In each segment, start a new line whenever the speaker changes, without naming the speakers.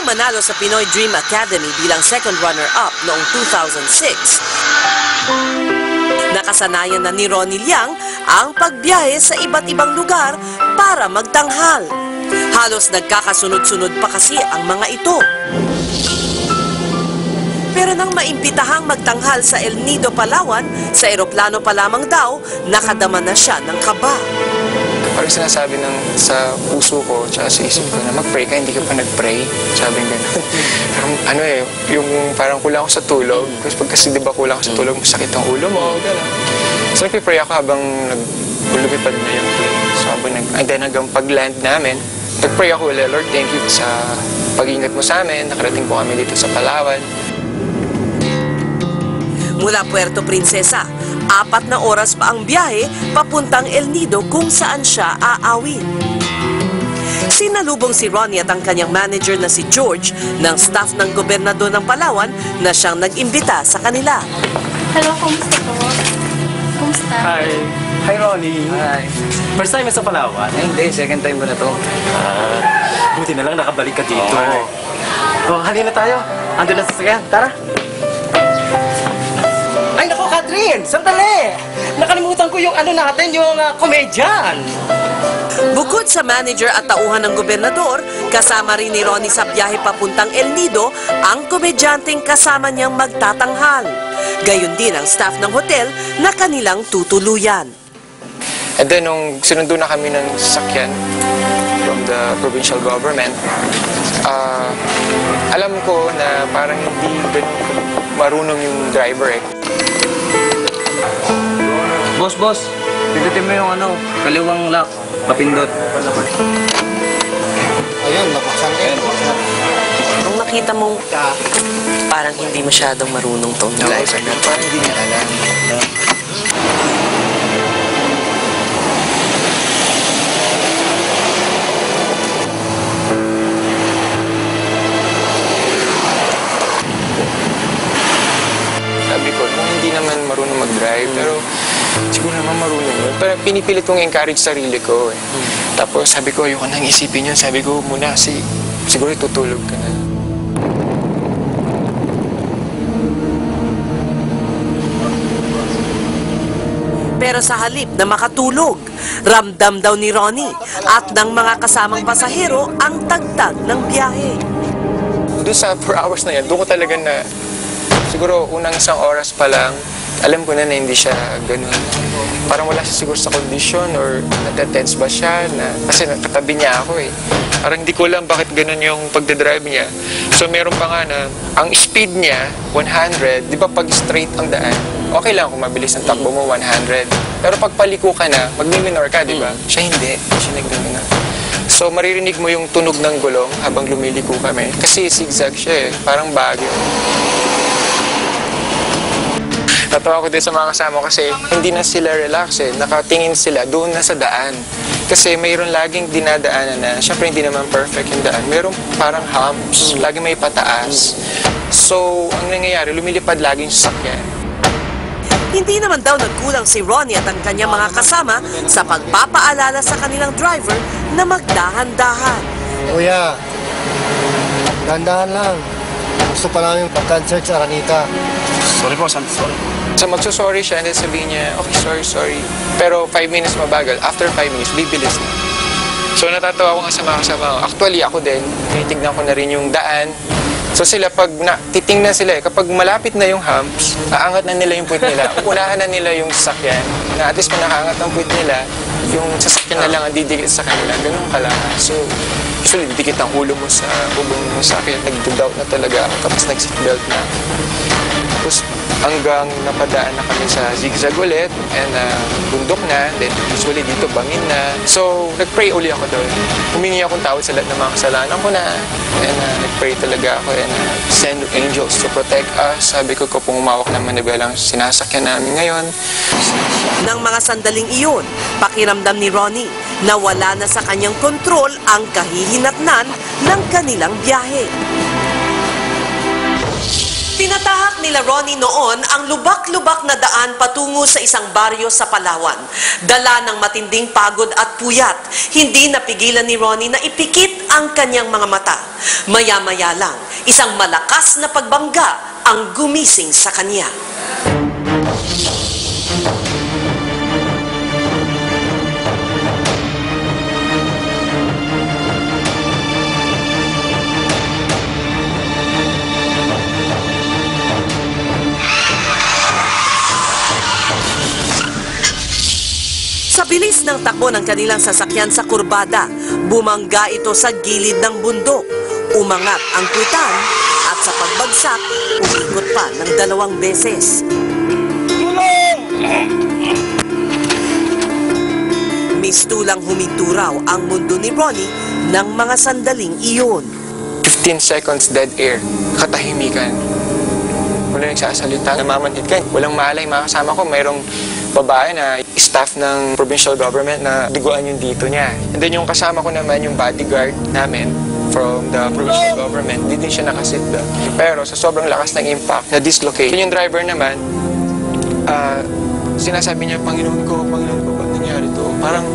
Nang manalo sa Pinoy Dream Academy bilang second runner-up noong 2006, nakasanayan na ni Ronnie Liang ang pagbiyahe sa iba't ibang lugar para magtanghal. Halos nagkakasunod-sunod pa kasi ang mga ito. Pero nang maimbitahang magtanghal sa El Nido, Palawan, sa eroplano pa lamang daw, nakadama na siya ng kaba.
Parang sinasabi sa puso ko tsaka sa isip ko na mag-pray ka, hindi ka pa nag-pray. Sabi nga gano'n. Yung parang kulang ako sa tulog. Kasi di ba kulang ako sa tulog, masakit ang ulo mo, gano'n. So nag-pray ako habang lumipad na yung plane. So hanggang pag-land namin, nag-pray ako ulit, Lord, thank you sa pag-ingat mo sa amin. Nakarating po kami dito sa Palawan.
Mula Puerto Princesa, 4 na oras pa ang biyahe papuntang El Nido kung saan siya aawin. Sinalubong si Ronnie at ang kanyang manager na si George ng staff ng gobernador ng Palawan na siyang nag-imbita sa kanila.
Hello, kumusta po? Kumusta?
Hi. Hi, Ronnie.
Hi.
First time sa Palawan?
Hindi, second time ko na to.
Buti na lang nakabalik ka dito. Oh, halina tayo. Andun na sa sasakyan. Tara. Ay, naku, Catherine! Sandali! Nakalimutan ko yung natin, yung komedyan.
Bukod sa manager at tauhan ng gobernador, kasama rin ni Ronnie sa biyahe papuntang El Nido ang komedyanteng kasama niyang magtatanghal. Gayon din ang staff ng hotel na kanilang tutuluyan.
And then, nung sinundo na kami ng sasakyan from the provincial government, alam ko na parang hindi ganun marunong yung driver eh.
Boss, pindutin mo yung kaliwang lock, papindot.
Ayun, napaksan kayo.
Nung nakita mong parang hindi masyadong marunong tong driver na
Parang hindi niya alam.
Sabi ko, kung hindi naman marunong mag-drive, pero siguro naman marunong yun. Pero pinipilit kong encourage sarili ko eh. Tapos sabi ko, ayoko nang isipin yun. Sabi ko, muna kasi siguro tutulog ka na.
Pero sa halip na makatulog, ramdam daw ni Ronnie at ng mga kasamang pasahero ang tagtag ng biyahe.
Doon sa 4 hours na yan, doon ko talaga na siguro unang isang oras pa lang, alam ko na hindi siya ganun. Parang wala siya siguro sa condition or natatense ba siya kasi nakatabi niya ako eh. Parang hindi ko alam bakit ganun yung pagdadrive niya. So meron pa nga na ang speed niya 100, di ba pag straight ang daan, okay lang kung mabilis ang takbo mo 100. Pero pag paliko ka na, mag-minor ka, di ba? Siya hindi, siya nag-minor. So maririnig mo yung tunog ng gulong habang lumiliko kami. Kasi zigzag siya eh, parang bagyo. Natawa ko din sa mga kasama kasi hindi na sila relax eh. Nakatingin sila doon na sa daan. Kasi mayroon laging dinadaanan na, syempre hindi naman perfect yung daan. Mayroon parang humps, lagi may pataas. So, ang nangyayari, lumilipad laging sasakyan.
Hindi naman daw nagkulang si Ronnie at ang kanyang mga kasama sa pagpapaalala sa kanilang driver na magdahan-dahan.
Kuya, dandahan lang. Gusto pa namin pag-concert sa Aranita.
Sorry po, sorry.
So, magsusorry siya and then sabihin niya, okay, sorry. Pero 5 minutes mabagal. After 5 minutes, bibilis na. So, natatawa ko nga sa mga kasama. Actually, ako din, tinitignan ko na rin yung daan. So sila, pag titingnan sila, kapag malapit na yung humps, aangat na nila yung puwit nila. Unahan na nila yung sasakyan. Na at least kung nakaangat ang puwit nila, yung sasakyan na lang ang didikit sa kanila. Ganun ka lang. So, usually, didikit ang ulo mo sa bubong mo sa akin. Nag-doubt na talaga ako. Tapos nag-seatbelt na. Tapos hanggang napadaan na kami sa zigzag ulit and bundok na, then usually dito bangin na. So nag-pray uli ako doon. Humingi akong tawad sa lahat ng mga kasalanan ko na and nag-pray talaga ako and send angels to protect us. Sabi ko kung umawak ng manibalang sinasakyan namin ngayon.
Nang mga sandaling iyon, pakiramdam ni Ronnie na wala na sa kanyang kontrol ang kahihinatnan ng kanilang biyahe. Tinatahak nila Ronnie noon ang lubak-lubak na daan patungo sa isang baryo sa Palawan. Dala ng matinding pagod at puyat, hindi napigilan ni Ronnie na ipikit ang kanyang mga mata. Maya-maya lang, isang malakas na pagbangga ang gumising sa kanya. Sa bilis ng takbo ng kanilang sasakyan sa kurbada, bumangga ito sa gilid ng bundok. Umangat ang puwitan at sa pagbagsak, umikot pa ng 2 beses. Mistulang huminto raw ang mundo ni Ronnie ng mga sandaling iyon.
15 seconds dead air. Katahimikan. Wala nagsasalita. Namamanhid ka. Walang malay. Mga kasama ko, mayroong babae na staff ng provincial government na diguan yung dito niya. And then yung kasama ko naman, yung bodyguard namin from the provincial government, di din siya nakasit doon. Pero sa sobrang lakas ng impact, na-dislocate. Yung driver naman, sinasabi niya, Panginoon ko, ba't nangyari to? Parang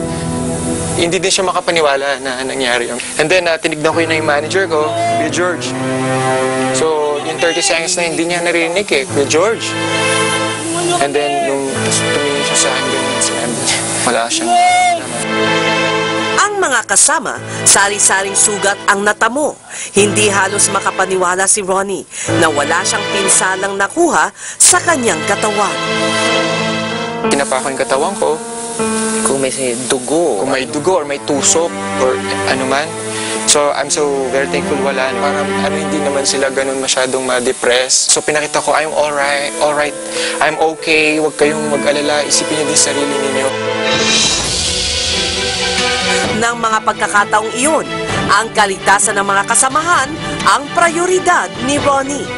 hindi din siya makapaniwala na nangyari yun. And then, tinignan ko yun na yung manager ko, Kuya George. So, yung 30 seconds na hindi niya narinig Kuya George. And then, nung tumingin siya sa akin, ganyan sinabi niya, wala siyang
Ang mga kasama, sari-saring sugat ang natamo. Hindi halos makapaniwala si Ronnie na wala siyang pinsalang nakuha sa kanyang katawan.
Kinapa ko yung katawan ko.
Kung may dugo.
Kung may dugo or may tusok or ano man. So, I'm so very thankful wala. Parang hindi naman sila ganun masyadong ma-depress. So, pinakita ko, I'm alright, I'm okay, huwag kayong mag-alala, isipin niyo din sarili ninyo.
Ng mga pagkakataong iyon, ang kaligtasan ng mga kasamahan ang prioridad ni Ronnie.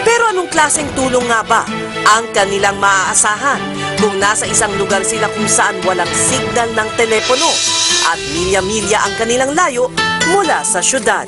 Pero anong klaseng tulong nga ba ang kanilang maaasahan kung nasa isang lugar sila kung saan walang signal ng telepono at milya-milya ang kanilang layo mula sa syudad?